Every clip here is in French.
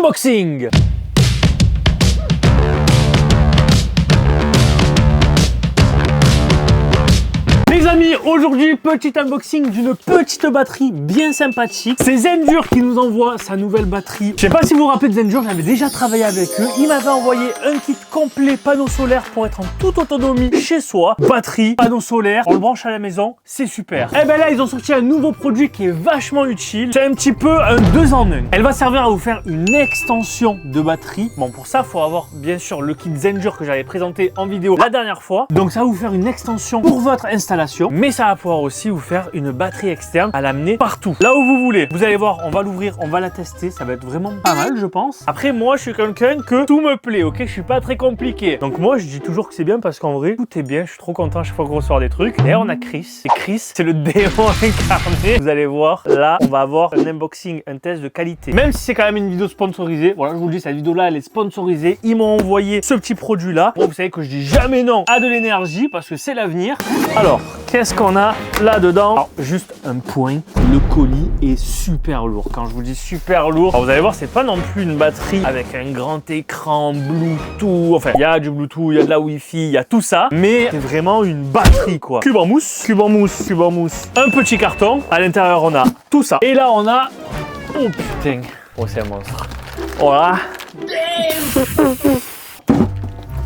unboxing. Les amis, aujourd'hui, petit unboxing d'une petite batterie bien sympathique. C'est Zendur qui nous envoie sa nouvelle batterie. Je sais pas si vous vous rappelez de Zendur, j'avais déjà travaillé avec eux. Ils m'avaient envoyé un kit complet panneau solaire pour être en toute autonomie chez soi. Batterie, panneau solaire, on le branche à la maison, c'est super. Et ben là, ils ont sorti un nouveau produit qui est vachement utile. C'est un petit peu un 2 en 1. Elle va servir à vous faire une extension de batterie. Bon, pour ça, il faut avoir bien sûr le kit Zendur que j'avais présenté en vidéo la dernière fois. Donc ça va vous faire une extension pour votre installation. Mais ça va pouvoir aussi vous faire une batterie externe à l'amener partout, là où vous voulez. Vous allez voir, on va l'ouvrir, on va la tester, ça va être vraiment pas mal je pense. Après moi je suis quelqu'un que tout me plaît, ok, je suis pas très compliqué. Donc moi je dis toujours que c'est bien parce qu'en vrai tout est bien, je suis trop content à chaque fois qu'on ressort des trucs. Et on a Chris, et Chris c'est le démon incarné. Vous allez voir, là on va avoir un unboxing, un test de qualité. Même si c'est quand même une vidéo sponsorisée, voilà je vous le dis, cette vidéo là elle est sponsorisée. Ils m'ont envoyé ce petit produit là. Bon vous savez que je dis jamais non à de l'énergie parce que c'est l'avenir. Alors, qu'est-ce qu'on a là-dedans? Alors, juste un point, le colis est super lourd. Quand je vous dis super lourd, alors vous allez voir, c'est pas non plus une batterie avec un grand écran, Bluetooth. Enfin, il y a du Bluetooth, il y a de la Wi-Fi, il y a tout ça. Mais c'est vraiment une batterie, quoi. Cube en mousse, cube en mousse, cube en mousse. Un petit carton. À l'intérieur, on a tout ça. Et là, on a... Oh putain. Oh, c'est un monstre. Voilà.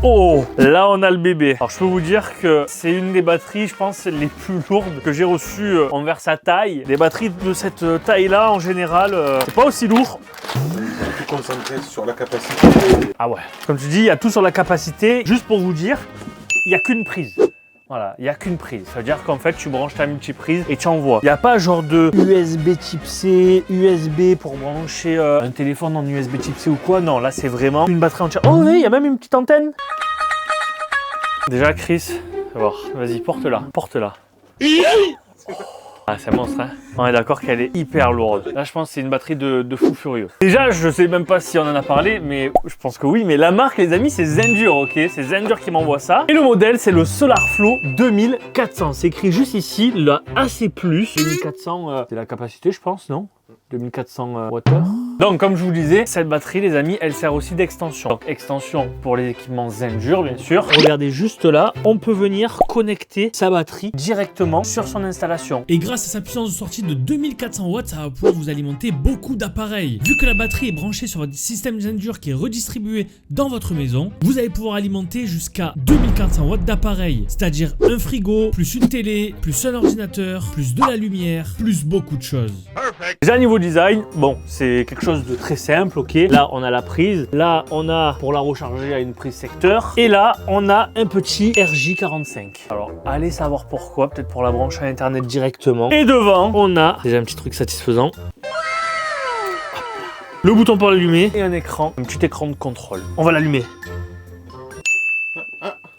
Oh, là on a le bébé. Alors je peux vous dire que c'est une des batteries, je pense, les plus lourdes que j'ai reçues envers sa taille. Des batteries de cette taille-là, en général, c'est pas aussi lourd. Tout concentré sur la capacité. Ah ouais. Comme tu dis, il y a tout sur la capacité. Juste pour vous dire, il n'y a qu'une prise. Voilà, il n'y a qu'une prise. Ça veut dire qu'en fait, tu branches ta multiprise et tu envoies. Il n'y a pas genre de USB type C, USB pour brancher un téléphone en USB type C ou quoi. Non, là, c'est vraiment une batterie entière. Oh oui, il y a même une petite antenne. Déjà, Chris, vas-y, porte-la, porte-la. Ah, c'est un monstre, hein. On est d'accord qu'elle est hyper lourde. Là, je pense que c'est une batterie de fou furieux. Déjà, je sais même pas si on en a parlé, mais je pense que oui. Mais la marque, les amis, c'est Zendur, ok? C'est Zendur qui m'envoie ça. Et le modèle, c'est le SolarFlow 2400. C'est écrit juste ici, le AC+. 2400, c'est la capacité, je pense, non? 2400 Wh. Donc comme je vous disais, cette batterie les amis, elle sert aussi d'extension. Donc extension pour les équipements Zendur bien sûr. Regardez juste là, on peut venir connecter sa batterie directement sur son installation. Et grâce à sa puissance de sortie de 2400 watts, ça va pouvoir vous alimenter beaucoup d'appareils. Vu que la batterie est branchée sur votre système Zendur qui est redistribué dans votre maison, vous allez pouvoir alimenter jusqu'à 2400 watts d'appareils. C'est-à-dire un frigo, plus une télé, plus un ordinateur, plus de la lumière, plus beaucoup de choses. Déjà niveau design, bon c'est quelque chose de très simple, ok. Là on a la prise, là on a pour la recharger à une prise secteur, et là on a un petit RJ45. Alors allez savoir pourquoi, peut-être pour la brancher à internet directement. Et devant on a déjà un petit truc satisfaisant. Le bouton pour l'allumer et un écran, un petit écran de contrôle. On va l'allumer.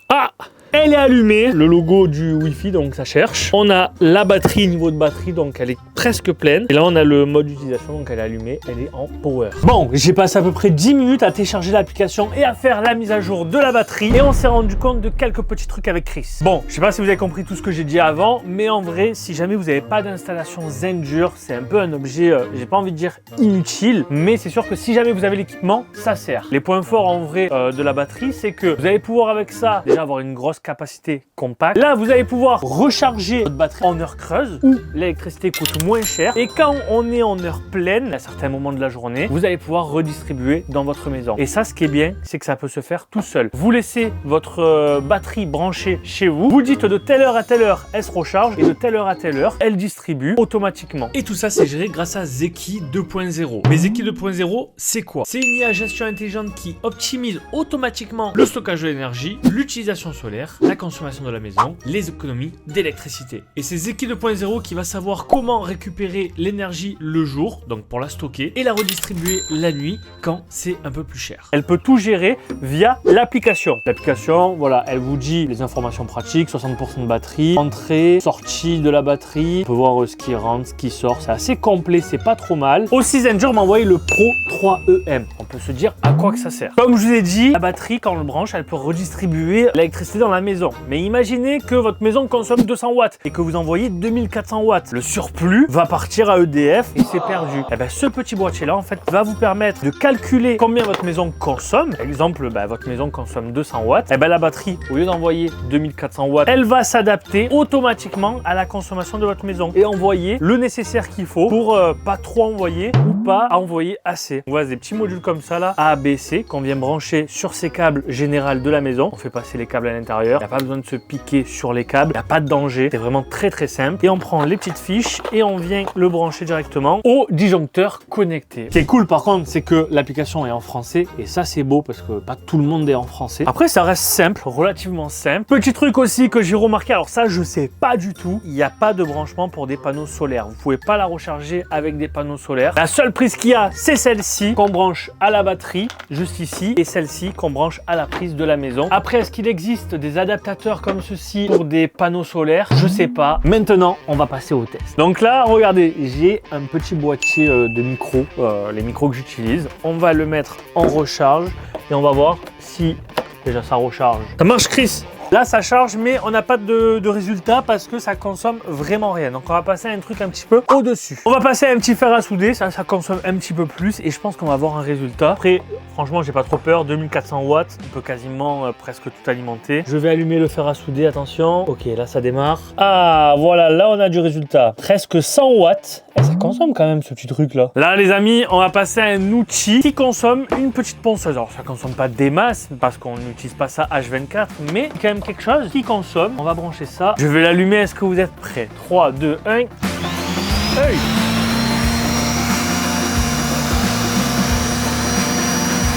Ah! Elle est allumée, le logo du Wi-Fi, donc ça cherche. On a la batterie, niveau de batterie, donc elle est presque pleine. Et là, on a le mode d'utilisation, donc elle est allumée, elle est en power. Bon, j'ai passé à peu près 10 minutes à télécharger l'application et à faire la mise à jour de la batterie. Et on s'est rendu compte de quelques petits trucs avec Chris. Bon, je sais pas si vous avez compris tout ce que j'ai dit avant, mais en vrai, si jamais vous n'avez pas d'installation Zendur, c'est un peu un objet, j'ai pas envie de dire inutile, mais c'est sûr que si jamais vous avez l'équipement, ça sert. Les points forts en vrai de la batterie, c'est que vous allez pouvoir avec ça déjà avoir une grosse capacité compacte. Là, vous allez pouvoir recharger votre batterie en heure creuse où l'électricité coûte moins cher. Et quand on est en heure pleine, à certains moments de la journée, vous allez pouvoir redistribuer dans votre maison. Et ça, ce qui est bien, c'est que ça peut se faire tout seul. Vous laissez votre batterie branchée chez vous. Vous dites de telle heure à telle heure, elle se recharge et de telle heure à telle heure, elle distribue automatiquement. Et tout ça, c'est géré grâce à Zeki 2.0. Mais Zeki 2.0, c'est quoi? C'est une IA gestion intelligente qui optimise automatiquement le stockage de l'énergie, l'utilisation solaire, la consommation de la maison, les économies d'électricité. Et c'est Zeki 2.0 qui va savoir comment récupérer l'énergie le jour, donc pour la stocker, et la redistribuer la nuit quand c'est un peu plus cher. Elle peut tout gérer via l'application. L'application, voilà, elle vous dit les informations pratiques, 60% de batterie, entrée, sortie de la batterie, on peut voir ce qui rentre, ce qui sort, c'est assez complet, c'est pas trop mal. Aussi, Zendur m'a envoyé le Pro 3EM. On peut se dire à quoi que ça sert. Comme je vous ai dit, la batterie, quand on le branche, elle peut redistribuer l'électricité dans la maison. maison. Mais imaginez que votre maison consomme 200 watts et que vous envoyez 2400 watts. Le surplus va partir à EDF et c'est perdu. Et bien ce petit boîtier là en fait va vous permettre de calculer combien votre maison consomme. Par exemple, votre maison consomme 200 watts. Et bien la batterie, au lieu d'envoyer 2400 watts, elle va s'adapter automatiquement à la consommation de votre maison et envoyer le nécessaire qu'il faut pour pas trop envoyer ou pas envoyer assez. On voit des petits modules comme ça là, A, B, C, qu'on vient brancher sur ces câbles généraux de la maison. On fait passer les câbles à l'intérieur. Il n'y a pas besoin de se piquer sur les câbles. Il n'y a pas de danger. C'est vraiment très simple. Et on prend les petites fiches et on vient le brancher directement au disjoncteur connecté. Ce qui est cool par contre, c'est que l'application est en français et ça c'est beau parce que pas tout le monde est en français. Après ça reste simple, relativement simple. Petit truc aussi que j'ai remarqué, alors ça je sais pas du tout, il n'y a pas de branchement pour des panneaux solaires. Vous pouvez pas la recharger avec des panneaux solaires. La seule prise qu'il y a, c'est celle-ci qu'on branche à la batterie, juste ici, et celle-ci qu'on branche à la prise de la maison. Après, est-ce qu'il existe des adaptateurs comme ceci pour des panneaux solaires? Je sais pas. Maintenant, on va passer au test. Donc là, regardez, j'ai un petit boîtier de micro, les micros que j'utilise. On va le mettre en recharge et on va voir si déjà ça recharge. Ça marche, Chris? Là, ça charge, mais on n'a pas de résultat parce que ça consomme vraiment rien. Donc, on va passer à un truc un petit peu au-dessus. On va passer à un petit fer à souder. Ça consomme un petit peu plus et je pense qu'on va avoir un résultat. Après, franchement, j'ai pas trop peur. 2400 watts, on peut quasiment presque tout alimenter. Je vais allumer le fer à souder, attention. Ok, là, ça démarre. Ah, voilà, là, on a du résultat. Presque 100 watts. Et ça consomme quand même ce petit truc-là. Là, les amis, on va passer à un outil qui consomme une petite ponceuse. Alors, ça consomme pas des masses parce qu'on n'utilise pas ça H24, mais quand même quelque chose qui consomme. On va brancher ça. Je vais l'allumer. Est-ce que vous êtes prêts? 3, 2, 1. Hey!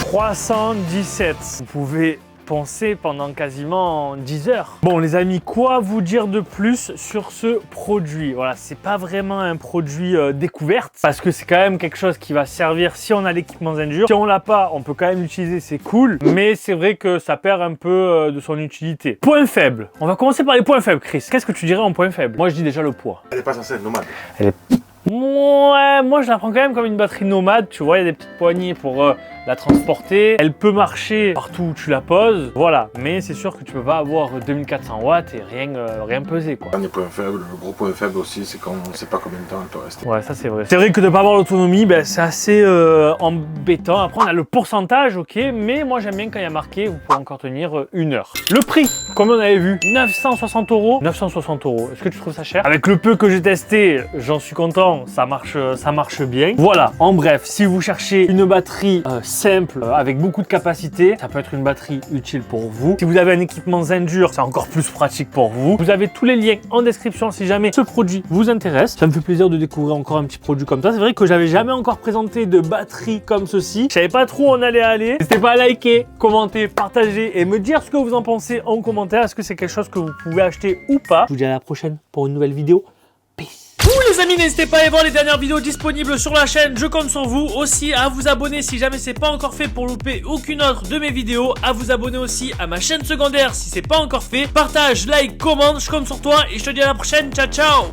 317. Vous pouvez penser pendant quasiment 10 heures. Bon les amis, quoi vous dire de plus sur ce produit? Voilà, c'est pas vraiment un produit découverte parce que c'est quand même quelque chose qui va servir si on a l'équipement Zendure. Si on l'a pas, on peut quand même l'utiliser, c'est cool, mais c'est vrai que ça perd un peu de son utilité. Point faible. On va commencer par les points faibles, Chris. Qu'est-ce que tu dirais en point faible? Moi je dis déjà le poids. Elle est pas censée être nomade. Elle est... Ouais, moi je la prends quand même comme une batterie nomade, tu vois, il y a des petites poignées pour la transporter. Elle peut marcher partout où tu la poses, voilà. Mais c'est sûr que tu peux pas avoir 2400 watts et rien peser, quoi. Un des points faibles, le gros point faible aussi, c'est qu'on ne sait pas combien de temps elle peut rester. Ouais, ça c'est vrai. C'est vrai que de pas avoir l'autonomie, c'est assez embêtant. Après on a le pourcentage, ok, mais moi j'aime bien quand il y a marqué, vous pouvez encore tenir 1 heure. Le prix, comme on avait vu, 960 €. 960 €, est-ce que tu trouves ça cher? Avec le peu que j'ai testé, j'en suis content. Ça marche bien. Voilà, en bref, si vous cherchez une batterie simple avec beaucoup de capacité, ça peut être une batterie utile pour vous. Si vous avez un équipement Zendure, c'est encore plus pratique pour vous. Vous avez tous les liens en description si jamais ce produit vous intéresse. Ça me fait plaisir de découvrir encore un petit produit comme ça. C'est vrai que j'avais jamais encore présenté de batterie comme ceci. Je savais pas trop où on allait aller. N'hésitez pas à liker, commenter, partager et me dire ce que vous en pensez en commentaire. Est-ce que c'est quelque chose que vous pouvez acheter ou pas? Je vous dis à la prochaine pour une nouvelle vidéo. Peace. Les amis, n'hésitez pas à aller voir les dernières vidéos disponibles sur la chaîne, je compte sur vous. Aussi à vous abonner si jamais c'est pas encore fait pour louper aucune autre de mes vidéos. À vous abonner aussi à ma chaîne secondaire si c'est pas encore fait. Partage, like, commente, je compte sur toi et je te dis à la prochaine, ciao ciao.